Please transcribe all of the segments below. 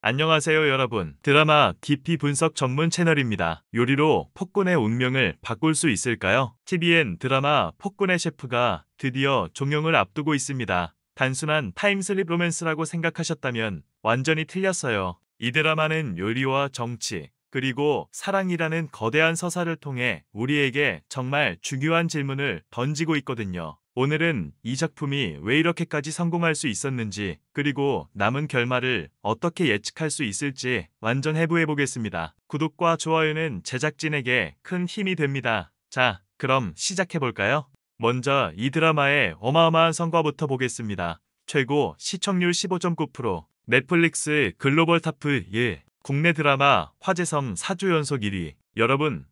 안녕하세요 여러분. 드라마 깊이 분석 전문 채널입니다. 요리로 폭군의 운명을 바꿀 수 있을까요? TVN 드라마 폭군의 셰프가 드디어 종영을 앞두고 있습니다. 단순한 타임슬립 로맨스라고 생각하셨다면 완전히 틀렸어요. 이 드라마는 요리와 정치, 그리고 사랑이라는 거대한 서사를 통해 우리에게 정말 중요한 질문을 던지고 있거든요. 오늘은 이 작품이 왜 이렇게까지 성공할 수 있었는지, 그리고 남은 결말을 어떻게 예측할 수 있을지 완전 해부해 보겠습니다. 구독과 좋아요는 제작진에게 큰 힘이 됩니다. 자, 그럼 시작해 볼까요? 먼저 이 드라마의 어마어마한 성과부터 보겠습니다. 최고 시청률 15.9%, 넷플릭스 글로벌 탑 1, 국내 드라마 화제성 4주 연속 1위. 여러분,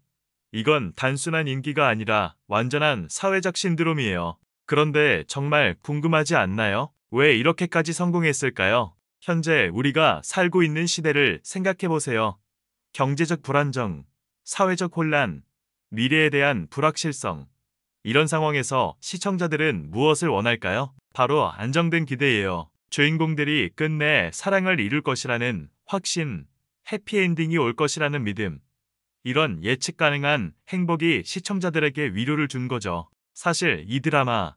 이건 단순한 인기가 아니라 완전한 사회적 신드롬이에요. 그런데 정말 궁금하지 않나요? 왜 이렇게까지 성공했을까요? 현재 우리가 살고 있는 시대를 생각해보세요. 경제적 불안정, 사회적 혼란, 미래에 대한 불확실성. 이런 상황에서 시청자들은 무엇을 원할까요? 바로 안정된 기대예요. 주인공들이 끝내 사랑을 이룰 것이라는 확신, 해피엔딩이 올 것이라는 믿음. 이런 예측 가능한 행복이 시청자들에게 위로를 준 거죠. 사실 이 드라마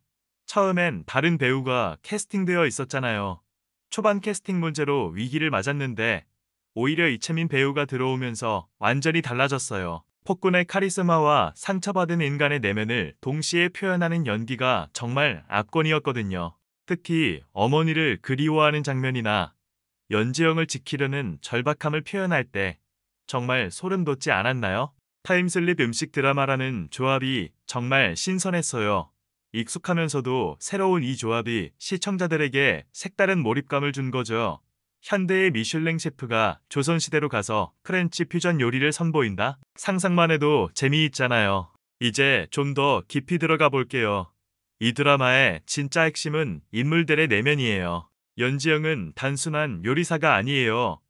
처음엔 다른 배우가 캐스팅되어 있었잖아요. 초반 캐스팅 문제로 위기를 맞았는데 오히려 이채민 배우가 들어오면서 완전히 달라졌어요. 폭군의 카리스마와 상처받은 인간의 내면을 동시에 표현하는 연기가 정말 압권이었거든요. 특히 어머니를 그리워하는 장면이나 연지영을 지키려는 절박함을 표현할 때 정말 소름 돋지 않았나요? 타임슬립 음식 드라마라는 조합이 정말 신선했어요. 익숙하면서도 새로운 이 조합이 시청자들에게 색다른 몰입감을 준 거죠. 현대의 미슐랭 셰프가 조선시대로 가서 프렌치 퓨전 요리를 선보인다? 상상만 해도 재미있잖아요. 이제 좀 더 깊이 들어가 볼게요. 이 드라마의 진짜 핵심은 인물들의 내면이에요. 연지영은 단순한 요리사가 아니에요.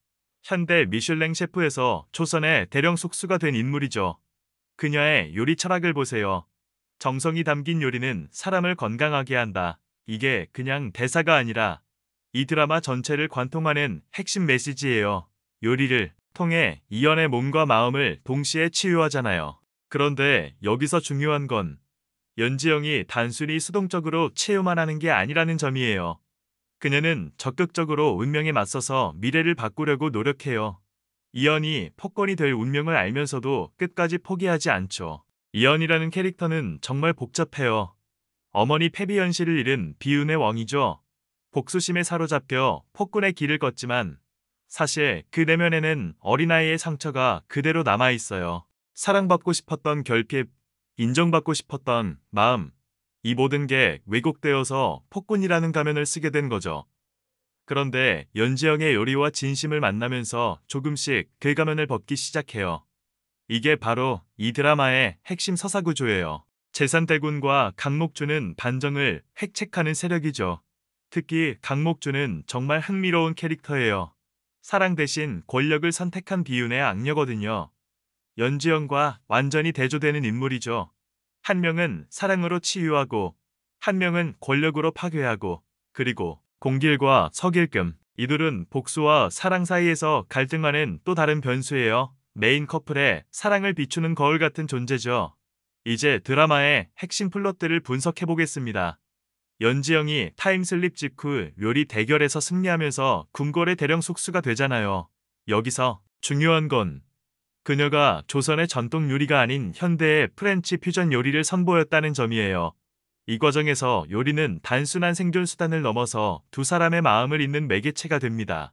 현대 미슐랭 셰프에서 조선의 대령 속수가 된 인물이죠. 그녀의 요리 철학을 보세요. 정성이 담긴 요리는 사람을 건강하게 한다. 이게 그냥 대사가 아니라 이 드라마 전체를 관통하는 핵심 메시지예요. 요리를 통해 이연의 몸과 마음을 동시에 치유하잖아요. 그런데 여기서 중요한 건 연지영이 단순히 수동적으로 치유만 하는 게 아니라는 점이에요. 그녀는 적극적으로 운명에 맞서서 미래를 바꾸려고 노력해요. 이연이 폭권이 될 운명을 알면서도 끝까지 포기하지 않죠. 이연이라는 캐릭터는 정말 복잡해요. 어머니 패비연실을 잃은 비운의 왕이죠. 복수심에 사로잡혀 폭군의 길을 걷지만 사실 그 내면에는 어린아이의 상처가 그대로 남아있어요. 사랑받고 싶었던 결핍, 인정받고 싶었던 마음, 이 모든 게 왜곡되어서 폭군이라는 가면을 쓰게 된 거죠. 그런데 연지영의 요리와 진심을 만나면서 조금씩 그 가면을 벗기 시작해요. 이게 바로 이 드라마의 핵심 서사 구조예요. 재산대군과 강목주는 반정을 획책하는 세력이죠. 특히 강목주는 정말 흥미로운 캐릭터예요. 사랑 대신 권력을 선택한 비운의 악녀거든요. 연지영과 완전히 대조되는 인물이죠. 한 명은 사랑으로 치유하고 한 명은 권력으로 파괴하고, 그리고 공길과 서길금, 이들은 복수와 사랑 사이에서 갈등하는 또 다른 변수예요. 메인 커플의 사랑을 비추는 거울 같은 존재죠. 이제 드라마의 핵심 플롯들을 분석해 보겠습니다. 연지영이 타임슬립 직후 요리 대결에서 승리하면서 궁궐의 대령 숙수가 되잖아요. 여기서 중요한 건 그녀가 조선의 전통 요리가 아닌 현대의 프렌치 퓨전 요리를 선보였다는 점이에요. 이 과정에서 요리는 단순한 생존 수단을 넘어서 두 사람의 마음을 잇는 매개체가 됩니다.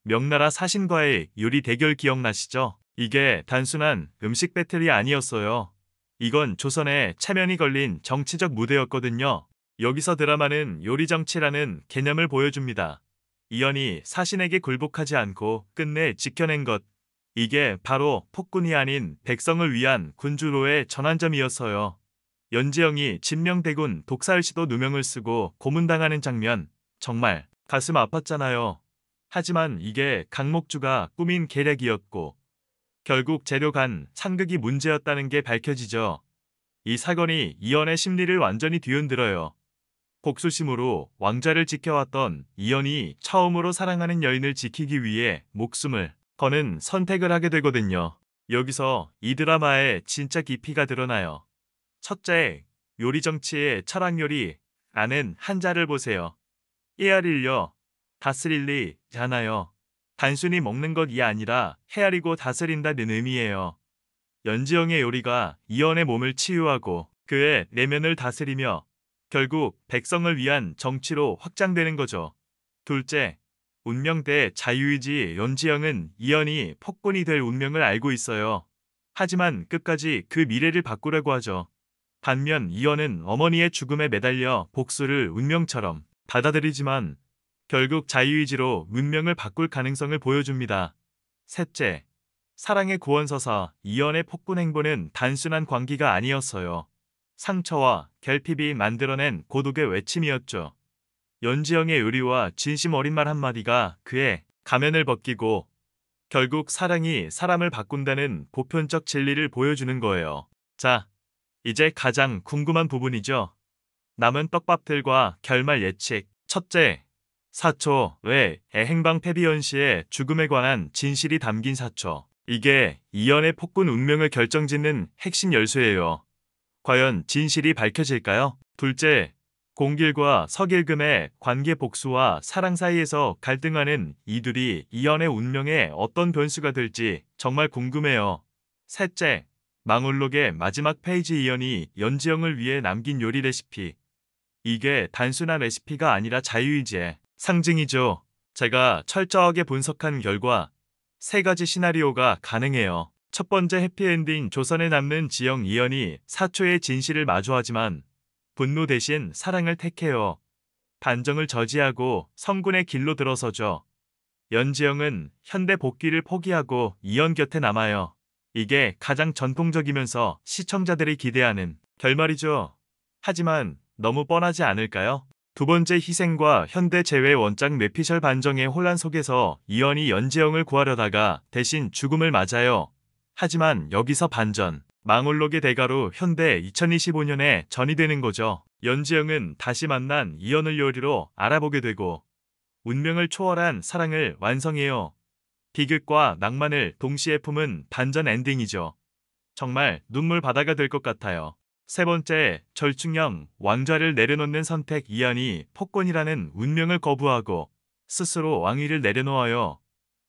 명나라 사신과의 요리 대결 기억나시죠? 이게 단순한 음식 배틀이 아니었어요. 이건 조선의 체면이 걸린 정치적 무대였거든요. 여기서 드라마는 요리 정치라는 개념을 보여줍니다. 이연이 사신에게 굴복하지 않고 끝내 지켜낸 것. 이게 바로 폭군이 아닌 백성을 위한 군주로의 전환점이었어요. 연지영이 진명대군 독사을시도 누명을 쓰고 고문당하는 장면, 정말 가슴 아팠잖아요. 하지만 이게 강목주가 꾸민 계략이었고 결국 재료간 창극이 문제였다는 게 밝혀지죠. 이 사건이 이연의 심리를 완전히 뒤흔들어요. 복수심으로 왕좌를 지켜왔던 이연이 처음으로 사랑하는 여인을 지키기 위해 목숨을 거는 선택을 하게 되거든요. 여기서 이 드라마의 진짜 깊이가 드러나요. 첫째, 요리 정치의 철학 요리 아는 한자를 보세요. 헤아리려 다스릴리잖아요. 단순히 먹는 것이 아니라 헤아리고 다스린다는 의미예요. 연지영의 요리가 이연의 몸을 치유하고 그의 내면을 다스리며 결국 백성을 위한 정치로 확장되는 거죠. 둘째, 운명 대 자유의지. 연지영은 이연이 폭군이 될 운명을 알고 있어요. 하지만 끝까지 그 미래를 바꾸려고 하죠. 반면 이연은 어머니의 죽음에 매달려 복수를 운명처럼 받아들이지만 결국 자유의지로 운명을 바꿀 가능성을 보여줍니다. 셋째, 사랑의 구원서사. 이연의 폭군 행보는 단순한 광기가 아니었어요. 상처와 결핍이 만들어낸 고독의 외침이었죠. 연지영의 의리와 진심 어린 말 한마디가 그의 가면을 벗기고 결국 사랑이 사람을 바꾼다는 보편적 진리를 보여주는 거예요. 자, 이제 가장 궁금한 부분이죠. 남은 떡밥들과 결말 예측. 첫째, 사초 왜 애행방 페비언 씨의 죽음에 관한 진실이 담긴 사초. 이게 이연의 폭군 운명을 결정짓는 핵심 열쇠예요. 과연 진실이 밝혀질까요? 둘째, 공길과 서길금의 관계 복수와 사랑 사이에서 갈등하는 이들이 이연의 운명에 어떤 변수가 될지 정말 궁금해요. 셋째, 망울록의 마지막 페이지. 이연이 연지영을 위해 남긴 요리 레시피. 이게 단순한 레시피가 아니라 자유의지의 상징이죠. 제가 철저하게 분석한 결과 세 가지 시나리오가 가능해요. 첫 번째, 해피엔딩. 조선에 남는 지영 이연이 사초의 진실을 마주하지만 분노 대신 사랑을 택해요. 반정을 저지하고 성군의 길로 들어서죠. 연지영은 현대 복귀를 포기하고 이연 곁에 남아요. 이게 가장 전통적이면서 시청자들이 기대하는 결말이죠. 하지만 너무 뻔하지 않을까요? 두 번째, 희생과 현대 재회 원작. 뇌피셜 반정의 혼란 속에서 이연이 연지영을 구하려다가 대신 죽음을 맞아요. 하지만 여기서 반전. 망울록의 대가로 현대 2025년에 전이 되는 거죠. 연지영은 다시 만난 이연을 요리로 알아보게 되고 운명을 초월한 사랑을 완성해요. 비극과 낭만을 동시에 품은 반전 엔딩이죠. 정말 눈물 바다가 될 것 같아요. 세 번째, 절충형. 왕좌를 내려놓는 선택. 이연이 폭군이라는 운명을 거부하고 스스로 왕위를 내려놓아요.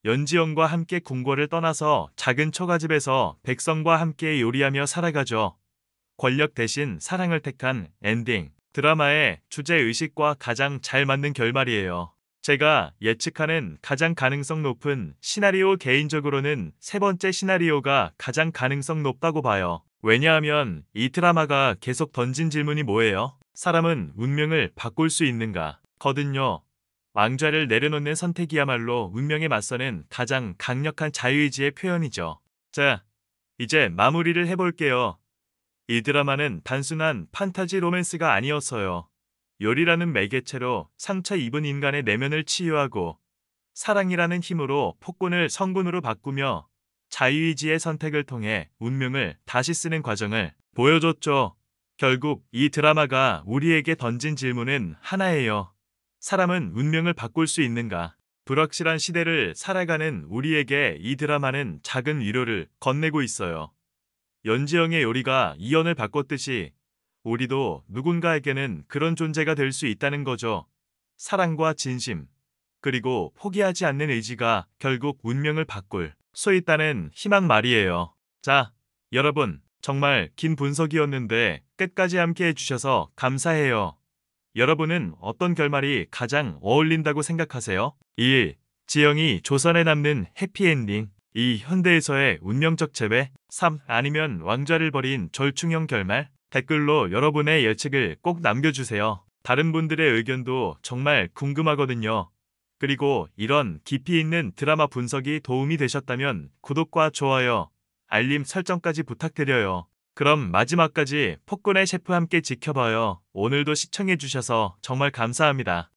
연지영과 함께 궁궐을 떠나서 작은 처가집에서 백성과 함께 요리하며 살아가죠. 권력 대신 사랑을 택한 엔딩. 드라마의 주제의식과 가장 잘 맞는 결말이에요. 제가 예측하는 가장 가능성 높은 시나리오, 개인적으로는 세 번째 시나리오가 가장 가능성 높다고 봐요. 왜냐하면 이 드라마가 계속 던진 질문이 뭐예요? 사람은 운명을 바꿀 수 있는가? 거든요. 왕좌를 내려놓는 선택이야말로 운명에 맞서는 가장 강력한 자유의지의 표현이죠. 자, 이제 마무리를 해볼게요. 이 드라마는 단순한 판타지 로맨스가 아니었어요. 요리라는 매개체로 상처 입은 인간의 내면을 치유하고 사랑이라는 힘으로 폭군을 성군으로 바꾸며 자유의지의 선택을 통해 운명을 다시 쓰는 과정을 보여줬죠. 결국 이 드라마가 우리에게 던진 질문은 하나예요. 사람은 운명을 바꿀 수 있는가? 불확실한 시대를 살아가는 우리에게 이 드라마는 작은 위로를 건네고 있어요. 연지영의 요리가 이연을 바꿨듯이 우리도 누군가에게는 그런 존재가 될 수 있다는 거죠. 사랑과 진심, 그리고 포기하지 않는 의지가 결국 운명을 바꿀 수 있다는 희망 말이에요. 자, 여러분, 정말 긴 분석이었는데 끝까지 함께 해주셔서 감사해요. 여러분은 어떤 결말이 가장 어울린다고 생각하세요? 1. 지영이 조선에 남는 해피엔딩. 2. 현대에서의 운명적 재회. 3. 아니면 왕좌를 버린 절충형 결말. 댓글로 여러분의 예측을 꼭 남겨주세요. 다른 분들의 의견도 정말 궁금하거든요. 그리고 이런 깊이 있는 드라마 분석이 도움이 되셨다면 구독과 좋아요, 알림 설정까지 부탁드려요. 그럼 마지막까지 폭군의 셰프 함께 지켜봐요. 오늘도 시청해주셔서 정말 감사합니다.